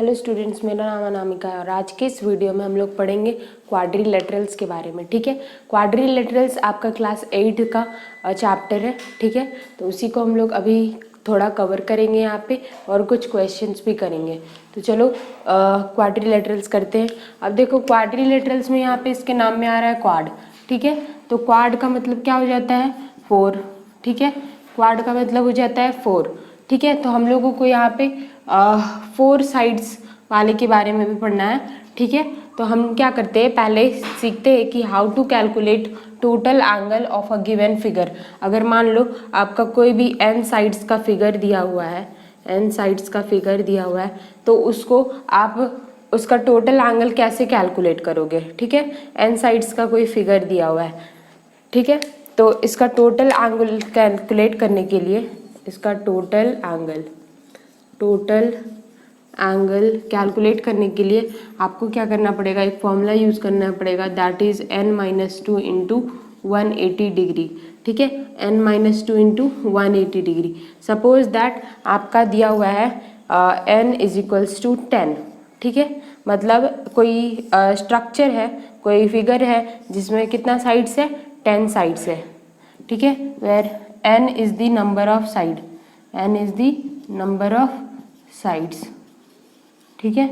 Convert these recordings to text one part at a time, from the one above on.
Hello students, मेरा नाम अनामिका है और आज के इस वीडियो में हम लोग पढ़ेंगे क्वाड्रिलेटरल्स के बारे में। ठीक है, क्वाड्रिलेटरल्स आपका क्लास 8 का चैप्टर है। ठीक है, तो उसी को हम लोग अभी थोड़ा कवर करेंगे यहाँ पे और कुछ क्वेश्चंस भी करेंगे। तो चलो क्वाड्रिलेटरल्स करते हैं। अब देखो क्वाड्रिलेटरल्स में यहाँ पे इसके नाम में आ रहा है क्वाड। ठीक है, तो क्वाड का मतलब क्या हो जाता है? 4। ठीक है, क्वाड का मतलब हो जाता है 4। ठीक है, तो हम लोगों को यहाँ पे 4 साइड्स वाले के बारे में भी पढ़ना है। ठीक है, तो हम क्या करते हैं, पहले सीखते हैं कि how to calculate total angle of a given figure. अगर मान लो आपका कोई भी n साइड्स का फिगर दिया हुआ है, n साइड्स का फिगर दिया हुआ है, तो उसको आप उसका टोटल एंगल कैसे कैलकुलेट करोगे? ठीक है, n साइड्स का कोई फिगर दिया हुआ है। ठीक है, तो इसका टोटल एंगल कैलकुलेट करने के लिए इसका टोटल एंगल कैलकुलेट करने के लिए आपको क्या करना पड़ेगा? एक फॉर्मूला यूज़ करना पड़ेगा, that is n-2 into 180 degree. ठीक है, n-2 into 180 degree. Suppose that आपका दिया हुआ है n इज टू 10। ठीक है, मतलब कोई स्ट्रक्चर है, कोई फिगर है जिसमें कितना साइड्स है? 10 साइड्स है। ठीक है, where n is the number of side, n is the number of sides. ठीक है,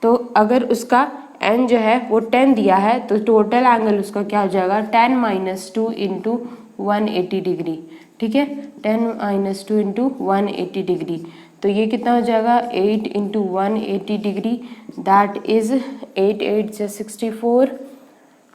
तो अगर उसका n जो है वो 10 दिया है तो टोटल एंगल उसका क्या हो जाएगा? 10-2 इंटू 180 डिग्री। ठीक है, 10-2 इंटू 180 डिग्री, तो ये कितना हो जाएगा? 8 इंटू 180 डिग्री, दैट इज 8 8 से 64,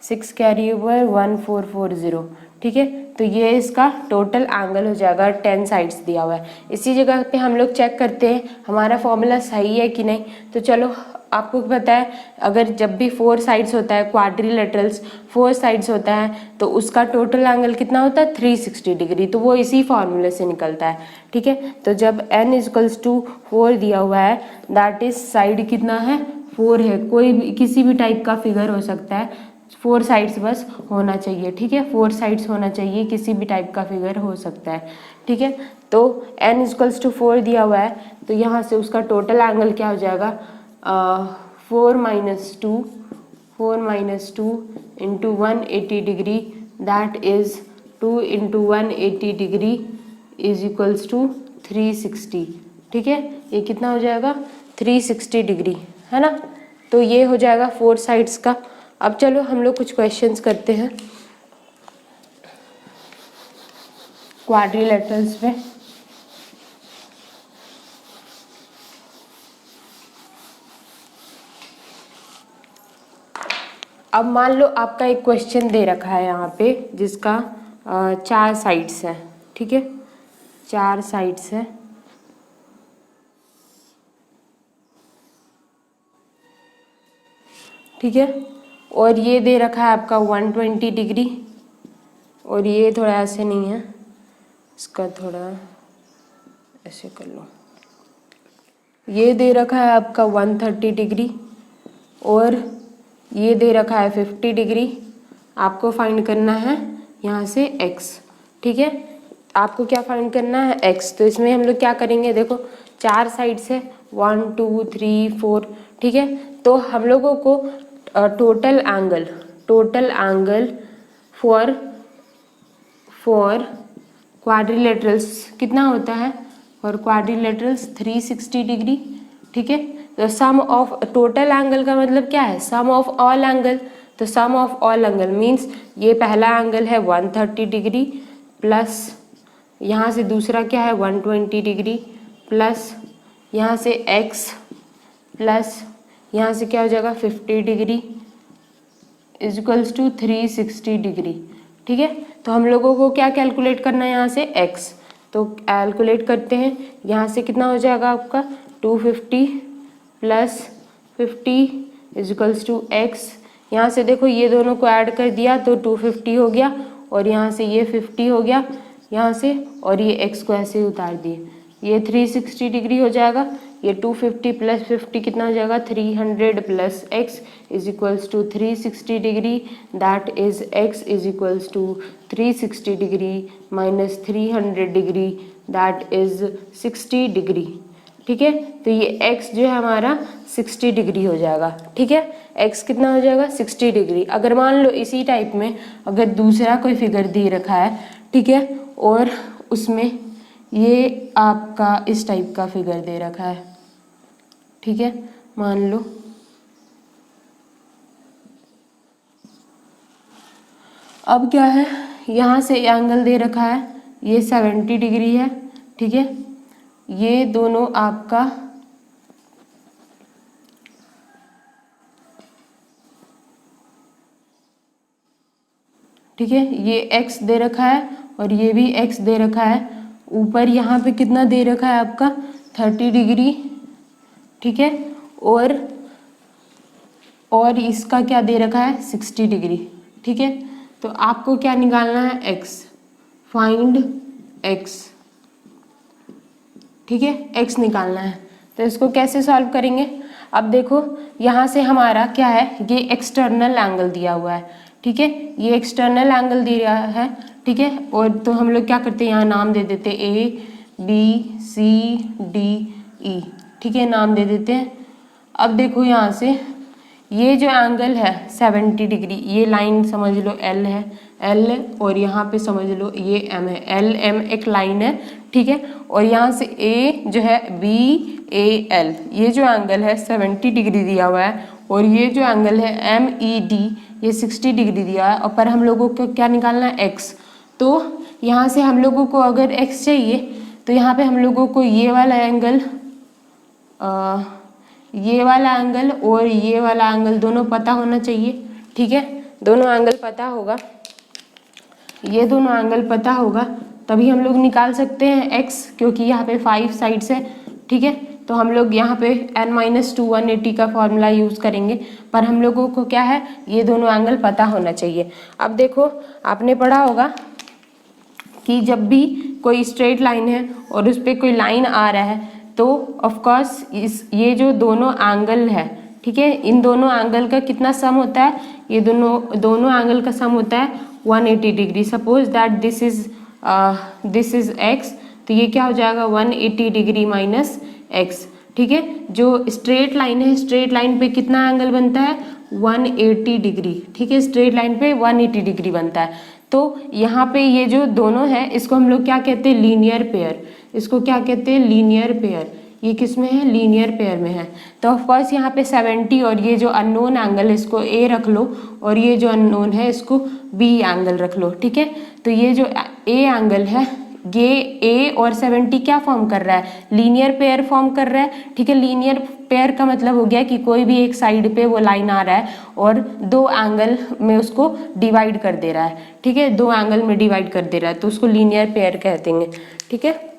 6 कैरी ओवर 1440। ठीक है, तो ये इसका टोटल एंगल हो जाएगा। 10 साइड्स दिया हुआ है। इसी जगह पे हम लोग चेक करते हैं हमारा फॉर्मूला सही है कि नहीं। तो चलो, आपको पता है अगर जब भी 4 साइड्स होता है, क्वाड्रिलेटरल्स 4 साइड्स होता है, तो उसका टोटल एंगल कितना होता है? 360 डिग्री। तो वो इसी फॉर्मूले से निकलता है। ठीक है, तो जब n इक्वल्स टू 4 दिया हुआ है, दैट इज साइड कितना है? 4 है। कोई भी किसी भी टाइप का फिगर हो सकता है, 4 साइड्स बस होना चाहिए। ठीक है, 4 साइड्स होना चाहिए, किसी भी टाइप का फिगर हो सकता है। ठीक है, तो n इक्वल्स टू 4 दिया हुआ है, तो यहाँ से उसका टोटल एंगल क्या हो जाएगा? 4 minus two into 180 degree, that is 2 into 180 degree is equals to 360। ठीक है, ये कितना हो जाएगा? 360 डिग्री, है ना। तो ये हो जाएगा 4 साइड्स का। अब चलो हम लोग कुछ क्वेश्चंस करते हैं क्वाड्रिलेटरल्स पे। अब मान लो आपका एक क्वेश्चन दे रखा है यहाँ पे जिसका 4 साइड्स है। ठीक है, 4 साइड्स है। ठीक है, और ये दे रखा है आपका 120 डिग्री, और ये थोड़ा ऐसे नहीं है, इसका थोड़ा ऐसे कर लो। ये दे रखा है आपका 130 डिग्री, और ये दे रखा है 50 डिग्री। आपको फाइंड करना है यहाँ से x। ठीक है, आपको क्या फाइंड करना है? x। तो इसमें हम लोग क्या करेंगे? देखो 4 साइड से 1 2 3 4। ठीक है, तो हम लोगों को टोटल एंगल फॉर क्वाड्रिलेटरल्स कितना होता है? For quadrilaterals 360 degree. ठीक है, तो सम ऑफ टोटल एंगल का मतलब क्या है? Sum of all angle. तो सम ऑफ ऑल एंगल मीन्स ये पहला एंगल है 130 डिग्री, प्लस यहाँ से दूसरा क्या है? 120 डिग्री, प्लस यहाँ से x, प्लस यहाँ से क्या हो जाएगा? 50 degree is equals to 360 degree. ठीक है, तो हम लोगों को क्या कैलकुलेट करना है यहाँ से? x। तो कैलकुलेट करते हैं, यहाँ से कितना हो जाएगा आपका? 250 plus 50 is equals to x। यहाँ से देखो ये दोनों को ऐड कर दिया तो 250 हो गया, और यहाँ से ये 50 हो गया यहाँ से, और ये x को ऐसे ही उतार दिए, ये 360 डिग्री हो जाएगा। ये 250 प्लस 50 कितना हो जाएगा? 300 plus x is equals to 360 degree, that is x is equals to 360 degree minus 300 degree, that is 60 degree. ठीक है। तो ये x जो है हमारा 60 डिग्री हो जाएगा, ठीक है। x कितना हो जाएगा 60 डिग्री। अगर मान लो इसी टाइप में अगर दूसरा कोई फिगर दे रखा है, ठीक है, और उसमें ये आपका इस टाइप का फिगर दे रखा है, ठीक है, मान लो अब क्या है, यहाँ से एंगल दे रखा है, ये 70 डिग्री है, ठीक है। ये दोनों आपका ठीक है, ये x दे रखा है और ये भी x दे रखा है। ऊपर यहाँ पे कितना दे रखा है आपका 30 डिग्री, ठीक है, और इसका क्या दे रखा है 60 डिग्री, ठीक है। तो आपको क्या निकालना है x, फाइंड x, ठीक है, x निकालना है। तो इसको कैसे सॉल्व करेंगे, अब देखो यहाँ से हमारा क्या है, ये एक्सटर्नल एंगल दिया हुआ है, ठीक है, ये एक्सटर्नल एंगल दिया है, ठीक है। और तो हम लोग क्या करते हैं, यहाँ नाम दे देते A B C D E, ठीक है, नाम दे देते हैं। अब देखो यहाँ से ये जो एंगल है 70 डिग्री, ये लाइन समझ लो L है, L, और यहाँ पे समझ लो ये M है, L M एक लाइन है, ठीक है। और यहाँ से A जो है B A L, ये जो एंगल है 70 डिग्री दिया हुआ है, और ये जो एंगल है M E D ये 60 डिग्री दिया है। और पर हम लोगों को क्या निकालना है x। तो यहाँ से हम लोगों को अगर x चाहिए तो यहाँ पे हम लोगों को ये वाला एंगल और ये वाला एंगल दोनों पता होना चाहिए, ठीक है। दोनों एंगल पता होगा, ये दोनों एंगल पता होगा तभी हम लोग निकाल सकते हैं x, क्योंकि यहाँ पे 5 साइड्स है, ठीक है। तो हम लोग यहाँ पे n-2 180 का फॉर्मूला यूज़ करेंगे, पर हम लोगों को क्या है, ये दोनों एंगल पता होना चाहिए। अब देखो आपने पढ़ा होगा कि जब भी कोई स्ट्रेट लाइन है और उस पर कोई लाइन आ रहा है तो ऑफ कोर्स ये जो दोनों एंगल है, ठीक है, इन दोनों एंगल का कितना सम होता है, ये दोनों एंगल का सम होता है 180 degree. Suppose that this is x, तो ये क्या हो जाएगा 180 डिग्री माइनस x, ठीक है। जो स्ट्रेट लाइन है, स्ट्रेट लाइन पे कितना एंगल बनता है 180 डिग्री, ठीक है, स्ट्रेट लाइन पे 180 डिग्री बनता है। तो यहाँ पे ये जो दोनों है इसको हम लोग क्या कहते हैं, लीनियर पेयर। इसको क्या कहते हैं, लीनियर पेयर। ये किस में है, लीनियर पेयर में है। तो ऑफकोर्स यहाँ पे 70 और ये जो अननोन एंगल है इसको a रख लो, और ये जो अननोन है इसको b एंगल रख लो, ठीक है। तो ये जो a एंगल है, ये a और 70 क्या फॉर्म कर रहा है, लीनियर पेयर फॉर्म कर रहा है, ठीक है। लीनियर पेयर का मतलब हो गया कि कोई भी एक साइड पे वो लाइन आ रहा है और दो एंगल में उसको डिवाइड कर दे रहा है, ठीक है, दो एंगल में डिवाइड कर दे रहा है, तो उसको लीनियर पेयर कहते हैं, ठीक है।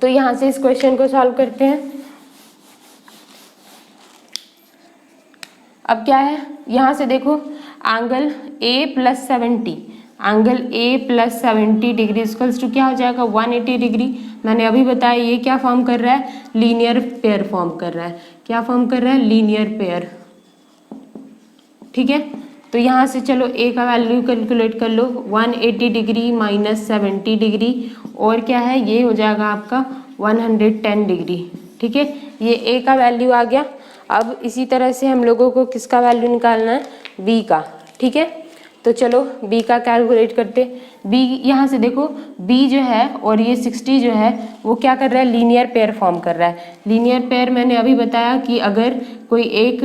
तो यहाँ से इस क्वेश्चन को सॉल्व करते हैं। अब क्या है, यहाँ से देखो angle a + 70, angle a + 70 degree equals to क्या हो जाएगा 180 डिग्री। मैंने अभी बताया ये क्या फॉर्म कर रहा है, लीनियर पेयर फॉर्म कर रहा है। क्या फॉर्म कर रहा है, लीनियर पेयर, ठीक है। तो यहाँ से चलो a का वैल्यू कैलकुलेट कर लो, 180 डिग्री माइनस 70 डिग्री, और क्या है ये हो जाएगा आपका 110 डिग्री, ठीक है। ये a का वैल्यू आ गया। अब इसी तरह से हम लोगों को किसका वैल्यू निकालना है, b का, ठीक है। तो चलो b का कैलकुलेट करते। b यहाँ से देखो b जो है और ये 60 जो है वो क्या कर रहा है, लीनियर पेयर फॉर्म कर रहा है। लीनियर पेयर मैंने अभी बताया कि अगर कोई एक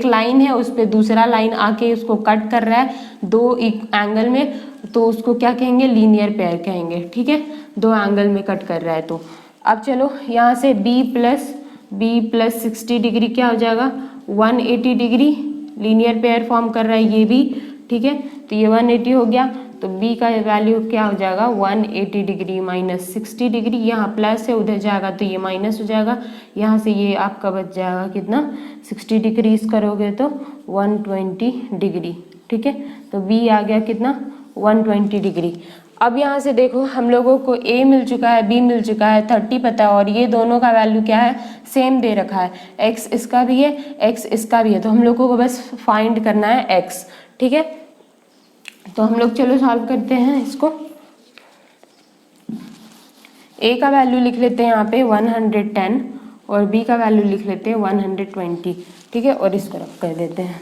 लाइन है उस पर दूसरा लाइन आके उसको कट कर रहा है दो एंगल में, तो उसको क्या कहेंगे, लीनियर पेयर कहेंगे, ठीक है, दो एंगल में कट कर रहा है। तो अब चलो यहाँ से b + 60 डिग्री क्या हो जाएगा 180 डिग्री, लीनियर पेयर फॉर्म कर रहा है ये भी, ठीक है। तो ये 180 हो गया, तो b का वैल्यू क्या हो जाएगा 180 डिग्री माइनस 60 डिग्री, यहाँ प्लस है उधर जाएगा तो ये माइनस हो जाएगा, यहाँ से ये आपका बच जाएगा कितना 60 डिग्री करोगे तो 120 डिग्री, ठीक है। तो b आ गया कितना 120 डिग्री। अब यहाँ से देखो हम लोगों को a मिल चुका है, b मिल चुका है, 30 पता है, और ये दोनों का वैल्यू क्या है, सेम दे रखा है, x इसका भी है, x इसका भी है। तो हम लोगों को बस फाइंड करना है x, ठीक है। तो हम लोग चलो सॉल्व करते हैं इसको। ए का वैल्यू लिख लेते हैं यहाँ पे 110 और बी का वैल्यू लिख लेते हैं 120, ठीक है, और इसको रख कर देते हैं।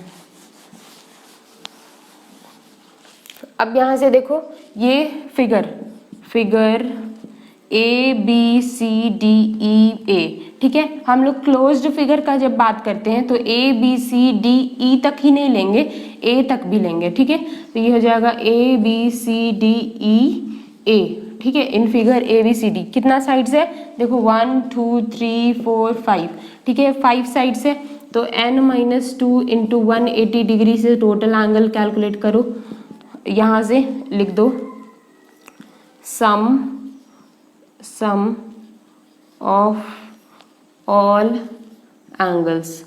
अब यहाँ से देखो ये figure A B C D E A, ठीक है। हम लोग क्लोज्ड फिगर का जब बात करते हैं तो ए बी सी डी ई तक ही नहीं लेंगे, ए तक भी लेंगे, ठीक है। तो ये हो जाएगा ए B C D E A, ठीक है, in figure A B C D. कितना साइड्स है देखो 1 2 3 4 5, ठीक है, 5 साइड्स है। तो n-2 इंटू 180 डिग्री से टोटल एंगल कैलकुलेट करो। यहाँ से लिख दो सम ऑफ ऑल एंगल्स,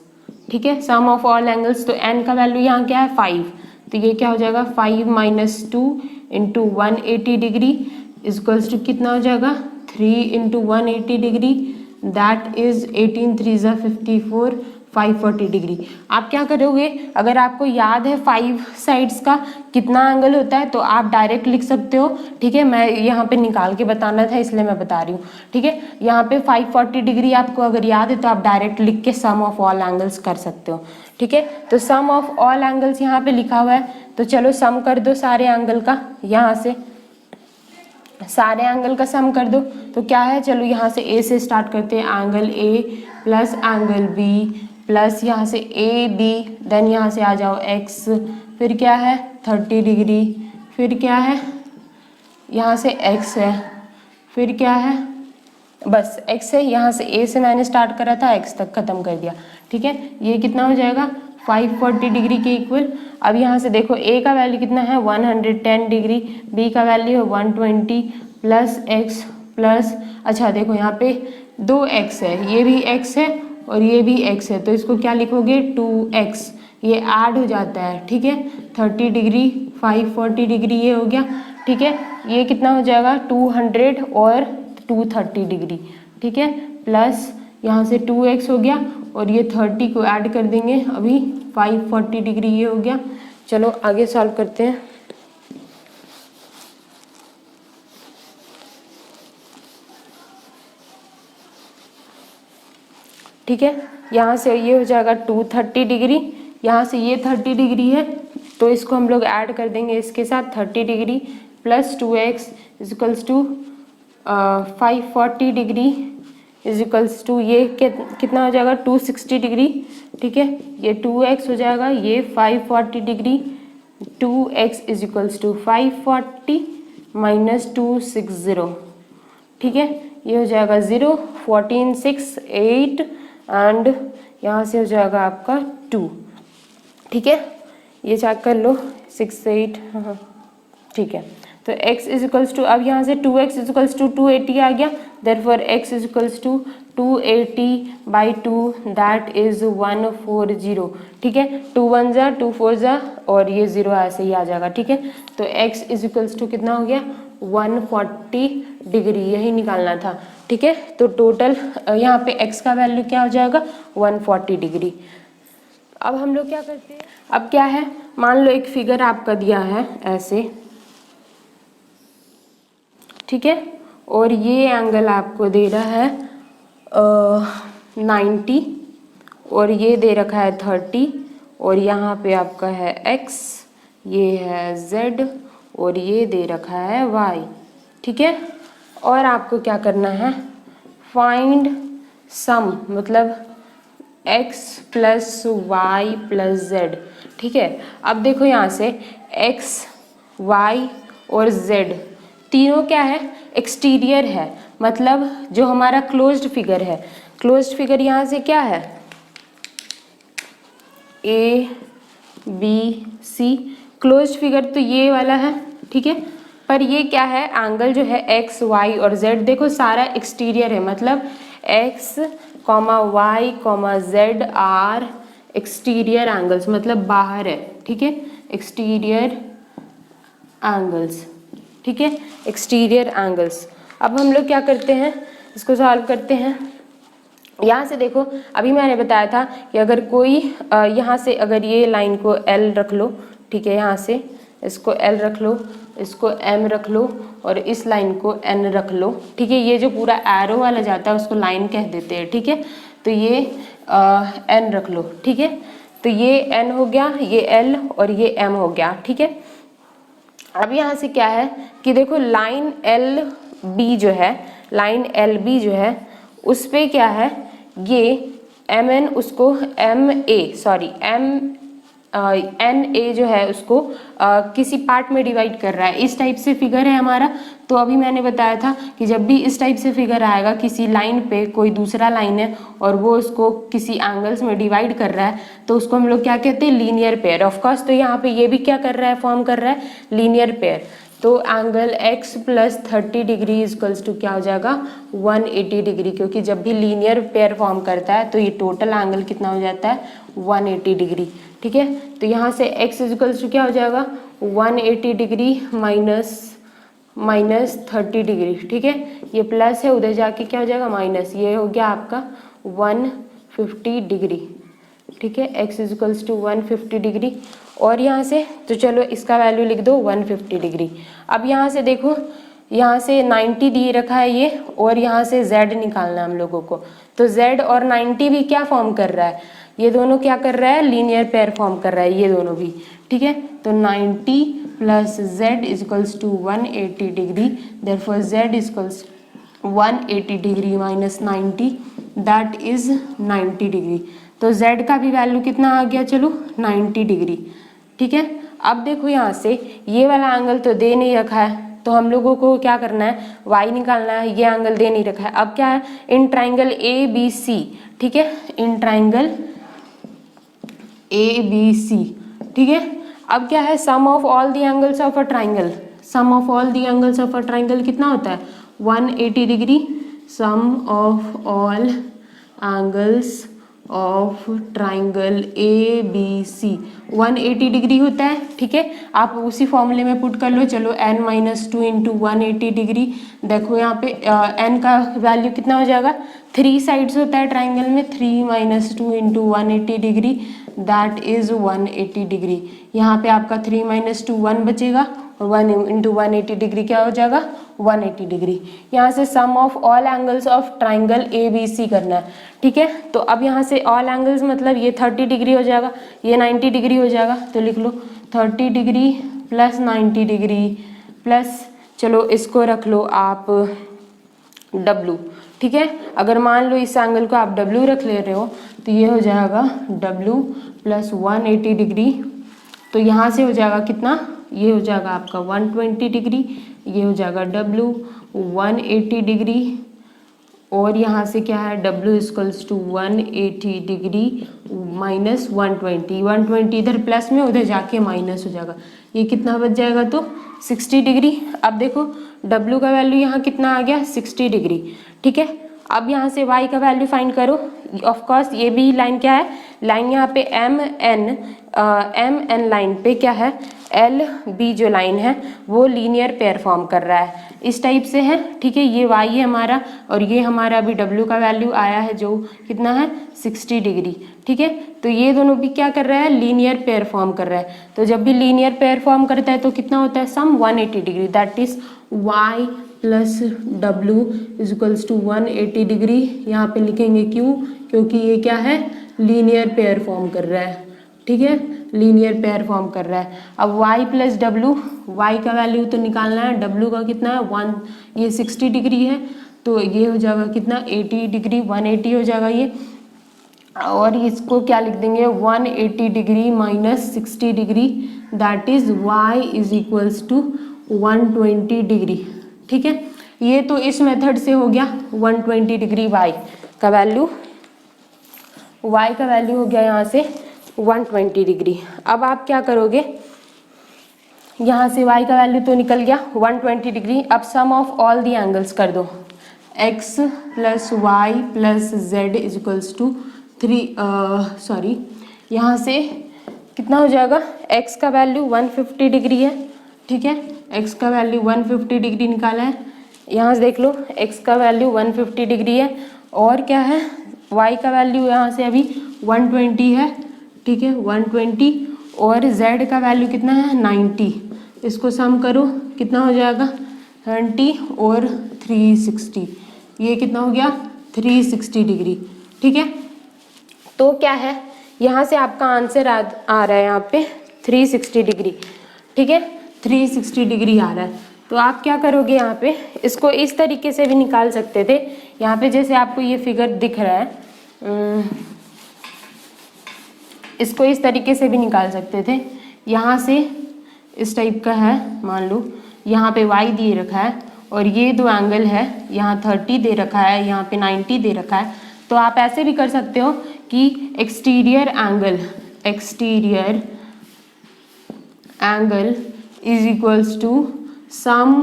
ठीक है, सम ऑफ ऑल एंगल्स। तो n का वैल्यू यहाँ क्या है 5, तो ये क्या हो जाएगा 5 - 2 इंटू 180 डिग्री इजक्वल्स टू कितना हो जाएगा 3 इंटू 180 डिग्री, दैट इज 18 3 ज़ा 54, 540 डिग्री। आप क्या करोगे, अगर आपको याद है 5 साइड्स का कितना एंगल होता है तो आप डायरेक्ट लिख सकते हो, ठीक है। मैं यहाँ पे निकाल के बताना था इसलिए मैं बता रही हूँ, ठीक है। यहाँ पे 540 डिग्री आपको अगर याद है तो आप डायरेक्ट लिख के सम ऑफ ऑल एंगल्स कर सकते हो, ठीक है। तो सम ऑफ ऑल एंगल्स यहाँ पे लिखा हुआ है, तो चलो सम कर दो सारे एंगल का। यहाँ से सारे एंगल का सम कर दो तो क्या है, चलो यहाँ से ए से स्टार्ट करते हैं, angle A plus angle B plus यहाँ से ए बी, देन यहाँ से आ जाओ एक्स, फिर क्या है 30 डिग्री, फिर क्या है यहाँ से एक्स है, फिर क्या है बस एक्स है। यहाँ से ए से मैंने स्टार्ट करा था, एक्स तक ख़त्म कर दिया, ठीक है। ये कितना हो जाएगा 540 डिग्री के इक्वल। अब यहाँ से देखो ए का वैल्यू कितना है 110 डिग्री, बी का वैल्यू है 120 प्लस एक्स प्लस, अच्छा देखो यहाँ पे 2x है, ये भी x है और ये भी x है, तो इसको क्या लिखोगे 2x, ये ऐड हो जाता है, ठीक है। 30 डिग्री 540 डिग्री ये हो गया, ठीक है। ये कितना हो जाएगा 200 और 230 डिग्री, ठीक है, प्लस यहाँ से 2x हो गया और ये 30 को ऐड कर देंगे, अभी 540 डिग्री ये हो गया। चलो आगे सॉल्व करते हैं। ठीक है, यहाँ से ये हो जाएगा 230 डिग्री, यहाँ से ये 30 डिग्री है तो इसको हम लोग ऐड कर देंगे इसके साथ 30 degree plus 2x equals to 540 degree equals to ये कितना हो जाएगा 260 डिग्री, ठीक है। ये 2x हो जाएगा, ये 540 degree, 2x equals to 540 minus 260, ठीक है। ये हो जाएगा 0 14 6 8 एंड यहाँ से हो जाएगा आपका 2, ठीक है। ये चेक कर लो 6 8, हाँ ठीक है। तो x इजिकल्स टू, अब यहाँ से 2x इजिकल्स टू 280 आ गया, therefore x equals to 280/2 that is 140, ठीक है। 2 1 ज़ा 2 4 ज़ा और ये 0 ऐसे ही आ जाएगा, ठीक है। तो x इजिकल्स टू कितना हो गया 140 डिग्री, यही निकालना था, ठीक है। तो टोटल यहाँ पे x का वैल्यू क्या हो जाएगा 140 डिग्री। अब हम लोग क्या करते हैं, अब क्या है, मान लो एक फिगर आपका दिया है ऐसे, ठीक है, और ये एंगल आपको दे रहा है 90 और ये दे रखा है 30 और यहाँ पे आपका है x, ये है z और ये दे रखा है y, ठीक है। और आपको क्या करना है, फाइंड सम, मतलब x plus Y plus z, ठीक है। अब देखो यहाँ से x y और z तीनों क्या है एक्सटीरियर है, मतलब जो हमारा क्लोज्ड फिगर है, क्लोज्ड फिगर यहाँ से क्या है A B C, closed figure तो ये वाला है, ठीक है। पर ये क्या है एंगल जो है एक्स वाई और जेड, देखो सारा एक्सटीरियर है, मतलब X comma Y comma Z are exterior angles, मतलब बाहर है, ठीक है, एक्सटीरियर एंगल्स, ठीक है, एक्सटीरियर एंगल्स। अब हम लोग क्या करते हैं, इसको सॉल्व करते हैं। यहाँ से देखो अभी मैंने बताया था कि अगर कोई यहाँ से अगर ये लाइन को L रख लो, ठीक है, यहाँ से इसको L रख लो, इसको M रख लो और इस लाइन को N रख लो, ठीक है। ये जो पूरा एरो वाला जाता है उसको लाइन कह देते हैं, ठीक है। तो ये N रख लो, ठीक है। तो ये N हो गया, ये L और ये M हो गया, ठीक है। अब यहाँ से क्या है कि देखो लाइन LB जो है, लाइन LB जो है उस पे क्या है, ये MN उसको NA जो है उसको किसी पार्ट में डिवाइड कर रहा है। इस टाइप से फिगर है हमारा। तो अभी मैंने बताया था कि जब भी इस टाइप से फिगर आएगा, किसी लाइन पे कोई दूसरा लाइन है और वो उसको किसी एंगल्स में डिवाइड कर रहा है, तो उसको हम लोग क्या कहते हैं, लीनियर पेयर। ऑफ कोर्स तो यहाँ पे ये भी क्या कर रहा है, फॉर्म कर रहा है लीनियर पेयर। तो angle x plus 30 degree equals to क्या हो जाएगा, 180 डिग्री, क्योंकि जब भी लीनियर पेयर फॉर्म करता है तो ये टोटल एंगल कितना हो जाता है, 180 डिग्री, ठीक है। तो यहाँ से x इक्वल्स टू क्या हो जाएगा, 180 डिग्री माइनस 30 डिग्री, ठीक है। ये प्लस है, उधर जाके क्या हो जाएगा माइनस, ये हो गया आपका 150 डिग्री, ठीक है। x equals to 150 degree. और यहाँ से तो चलो इसका वैल्यू लिख दो 150 डिग्री। अब यहाँ से देखो, यहाँ से 90 दिए रखा है ये, और यहाँ से z निकालना है हम लोगों को। तो z और 90 भी क्या फॉर्म कर रहा है, ये दोनों क्या कर रहा है, लीनियर पेयर फॉर्म कर रहा है ये दोनों भी, ठीक है। तो 90 plus z equals to 180 degree, therefore z equals 180 degree minus 90, that is 90 degree. तो z का भी वैल्यू कितना आ गया, चलो 90 डिग्री, ठीक है। अब देखो यहाँ से ये वाला एंगल तो दे नहीं रखा है, तो हम लोगों को क्या करना है, y निकालना है। ये एंगल दे नहीं रखा है। अब क्या है, इन ट्राइंगल ABC, ठीक है, इन ट्राइंगल ABC, ठीक है। अब क्या है, sum of all the angles of a triangle, sum of all the angles of a triangle कितना होता है, 180 degree. Sum of all angles of triangle ABC 180 degree होता है, ठीक है। आप उसी फॉर्मूले में पुट कर लो। चलो n-2 इंटू 180 डिग्री, देखो यहाँ पे n का वैल्यू कितना हो जाएगा, 3 साइड्स होता है ट्राइंगल में, 3 - 2 into 180 degree, that is 180 degree. यहाँ पे आपका 3 - 2 1 बचेगा, और 1 इंटू 180 डिग्री क्या हो जाएगा, 180 डिग्री। यहाँ से sum of all angles of triangle ABC करना है, ठीक है। तो अब यहाँ से ऑल एंगल्स मतलब ये 30 डिग्री हो जाएगा, ये 90 डिग्री हो जाएगा। तो लिख लो 30 डिग्री प्लस 90 डिग्री प्लस, चलो इसको रख लो आप W, ठीक है। अगर मान लो इस एंगल को आप W रख ले रहे हो, तो ये हो जाएगा W प्लस 180 डिग्री। तो यहाँ से हो जाएगा कितना, ये हो जाएगा आपका 120 डिग्री, ये हो जाएगा W 180 डिग्री, और यहाँ से क्या है, W equals to 180 degree minus 120 इधर प्लस में, उधर जाके माइनस हो जाएगा। ये कितना बच जाएगा, तो 60 डिग्री। अब देखो W का वैल्यू यहाँ कितना आ गया, 60 डिग्री, ठीक है। अब यहाँ से y का वैल्यू फाइंड करो। ऑफ कोर्स ये भी लाइन क्या है, लाइन यहाँ पे MN लाइन पे क्या है, LB जो लाइन है वो लीनियर पेयर फॉर्म कर रहा है, इस टाइप से है, ठीक है। ये y है हमारा, और ये हमारा अभी W का वैल्यू आया है जो कितना है, 60 डिग्री, ठीक है। तो ये दोनों भी क्या कर रहा है, लीनियर पेयर फॉर्म कर रहा है। तो जब भी लीनियर पेयर फॉर्म करता है तो कितना होता है, sum 180 degree, that is y plus W equals to 180 degree. यहाँ पे लिखेंगे क्यों, क्योंकि ये क्या है, लीनियर पेयर फॉर्म कर रहा है, ठीक है, लीनियर पेयर फॉर्म कर रहा है। अब y प्लस W, y का वैल्यू तो निकालना है, W का कितना है 1, ये 60 डिग्री है, तो ये हो जाएगा कितना 80 डिग्री, 180 हो जाएगा ये। और इसको क्या लिख देंगे, 180 degree minus 60 degree, that is y is equals to 120 degree, ठीक है। ये तो इस मेथड से हो गया 120 डिग्री y का वैल्यू हो गया यहाँ से 120 डिग्री। अब आप क्या करोगे, यहाँ से y का वैल्यू तो निकल गया 120 डिग्री। अब sum of all the angles कर दो, x plus Y plus Z equals to 3, यहाँ से कितना हो जाएगा, x का वैल्यू 150 डिग्री है, ठीक है, x का वैल्यू 150 डिग्री निकाला है। यहाँ से देख लो x का वैल्यू 150 डिग्री है, और क्या है, y का वैल्यू यहाँ से अभी 120 है, ठीक है, 120, और z का वैल्यू कितना है 90। इसको सम करो कितना हो जाएगा 90 और 360, ये कितना हो गया 360 डिग्री। ठीक है, तो क्या है यहाँ से आपका आंसर आ रहा है यहाँ पे 360 डिग्री। ठीक है, 360 डिग्री आ रहा है। तो आप क्या करोगे यहाँ पे, इसको इस तरीके से भी निकाल सकते थे। यहाँ पे जैसे आपको ये फिगर दिख रहा है, इसको इस तरीके से भी निकाल सकते थे। यहाँ से इस टाइप का है, मान लो यहाँ पे y दिए रखा है और ये दो एंगल है, यहाँ 30 दे रखा है, यहाँ पे 90 दे रखा है। तो आप ऐसे भी कर सकते हो कि exterior angle is equals to sum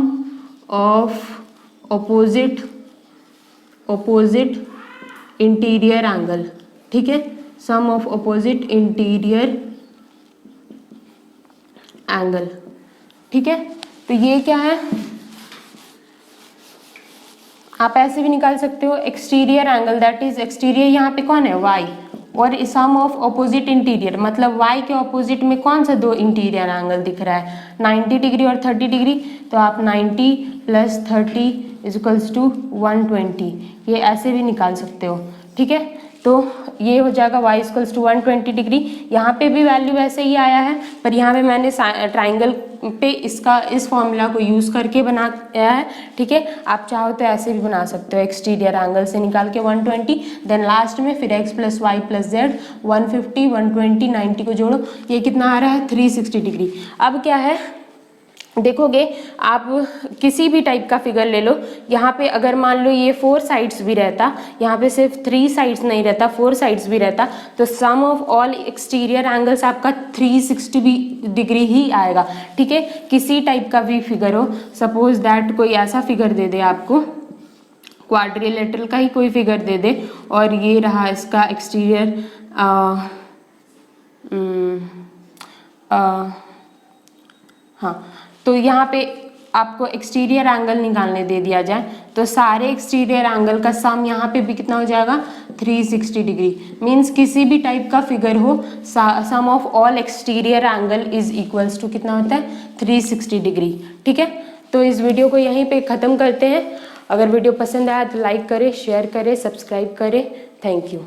of opposite interior angle. ठीक है, sum of opposite interior angle. ठीक है, तो ये क्या है, आप ऐसे भी निकाल सकते हो exterior angle, that is exterior यहाँ पे कौन है y, और सम ऑफ ऑपोजिट इंटीरियर मतलब y के ऑपोजिट में कौन सा दो इंटीरियर एंगल दिख रहा है 90 डिग्री और 30 डिग्री। तो आप 90 प्लस 30 इजकल्स टू 120, ये ऐसे भी निकाल सकते हो। ठीक है, तो ये हो जाएगा y इक्वल्स टू 120 डिग्री। यहाँ पे भी वैल्यू वैसे ही आया है, पर यहाँ पे मैंने ट्राइंगल पे इसका इस फॉर्मूला को यूज़ करके बनाया है। ठीक है, आप चाहो तो ऐसे भी बना सकते हो, एक्सटीरियर एंगल से निकाल के 120, देन लास्ट में फिर x plus Y plus Z 150 120 90 को जोड़ो, ये कितना आ रहा है 360 डिग्री। अब क्या है, देखोगे आप किसी भी टाइप का फिगर ले लो, यहाँ पे अगर मान लो ये 4 साइड्स भी रहता, यहाँ पे सिर्फ 3 साइड्स नहीं रहता 4 साइड्स भी रहता, तो सम ऑफ ऑल एक्सटीरियर एंगल्स आपका 360 डिग्री ही आएगा। ठीक है, किसी टाइप का भी फिगर हो, सपोज दैट कोई ऐसा फिगर दे दे आपको, क्वाड्रिलेटरल का ही कोई फिगर दे दे, और ये रहा इसका एक्सटीरियर हाँ, तो यहाँ पे आपको एक्सटीरियर एंगल निकालने दे दिया जाए, तो सारे एक्सटीरियर एंगल का सम यहाँ पे भी कितना हो जाएगा 360 डिग्री। मीन्स किसी भी टाइप का फिगर हो, sum of all exterior angle is equals to कितना होता है 360 डिग्री। ठीक है, तो इस वीडियो को यहीं पे ख़त्म करते हैं। अगर वीडियो पसंद आया तो लाइक करें, शेयर करें, सब्सक्राइब करें। Thank you.